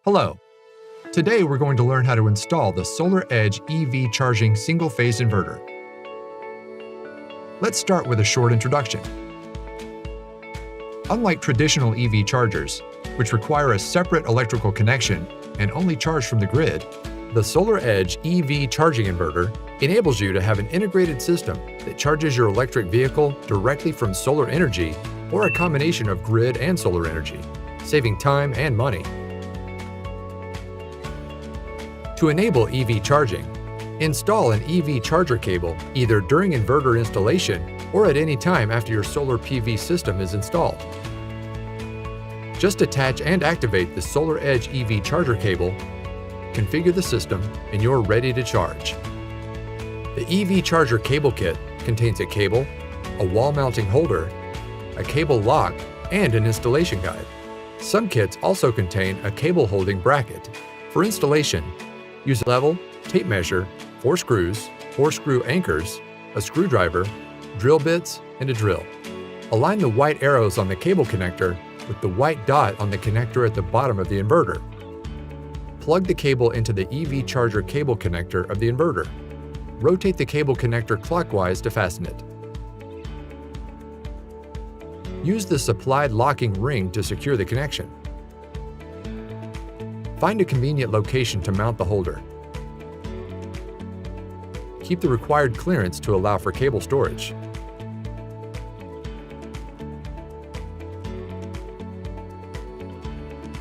Hello. Today we're going to learn how to install the SolarEdge EV charging single-phase inverter. Let's start with a short introduction. Unlike traditional EV chargers, which require a separate electrical connection and only charge from the grid, the SolarEdge EV charging inverter enables you to have an integrated system that charges your electric vehicle directly from solar energy or a combination of grid and solar energy, saving time and money. To enable EV charging, install an EV charger cable either during inverter installation or at any time after your solar PV system is installed. Just attach and activate the SolarEdge EV charger cable, configure the system, and you're ready to charge. The EV charger cable kit contains a cable, a wall mounting holder, a cable lock, and an installation guide. Some kits also contain a cable holding bracket. For installation, use a level, tape measure, 4 screws, 4 screw anchors, a screwdriver, drill bits, and a drill. Align the white arrows on the cable connector with the white dot on the connector at the bottom of the inverter. Plug the cable into the EV charger cable connector of the inverter. Rotate the cable connector clockwise to fasten it. Use the supplied locking ring to secure the connection. Find a convenient location to mount the holder. Keep the required clearance to allow for cable storage.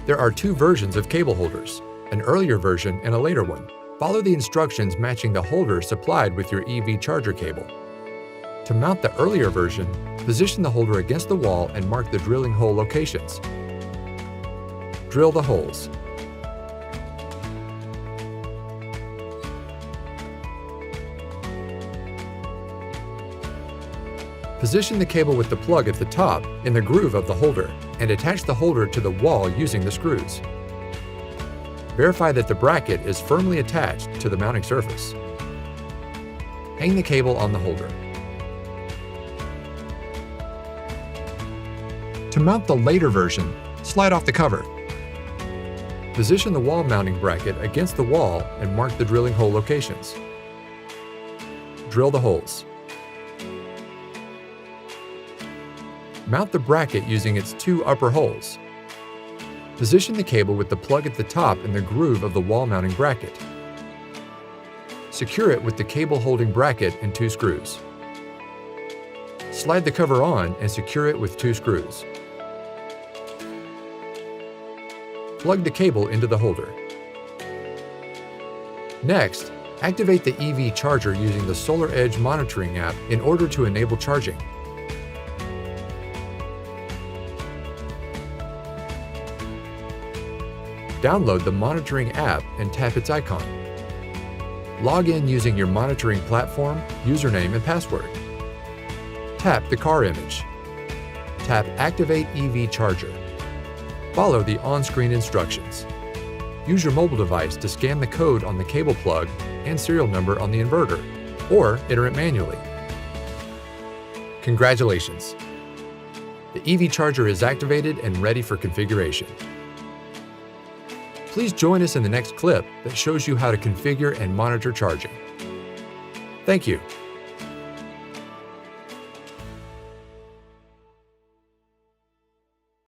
There are 2 versions of cable holders, an earlier version and a later one. Follow the instructions matching the holder supplied with your EV charger cable. To mount the earlier version, position the holder against the wall and mark the drilling hole locations. Drill the holes. Position the cable with the plug at the top in the groove of the holder and attach the holder to the wall using the screws. Verify that the bracket is firmly attached to the mounting surface. Hang the cable on the holder. To mount the later version, slide off the cover. Position the wall mounting bracket against the wall and mark the drilling hole locations. Drill the holes. Mount the bracket using its 2 upper holes. Position the cable with the plug at the top in the groove of the wall mounting bracket. Secure it with the cable holding bracket and 2 screws. Slide the cover on and secure it with 2 screws. Plug the cable into the holder. Next, activate the EV charger using the SolarEdge monitoring app in order to enable charging. Download the monitoring app and tap its icon. Log in using your monitoring platform, username, and password. Tap the car image. Tap Activate EV Charger. Follow the on-screen instructions. Use your mobile device to scan the code on the cable plug and serial number on the inverter, or enter it manually. Congratulations! The EV charger is activated and ready for configuration. Please join us in the next clip that shows you how to configure and monitor charging. Thank you.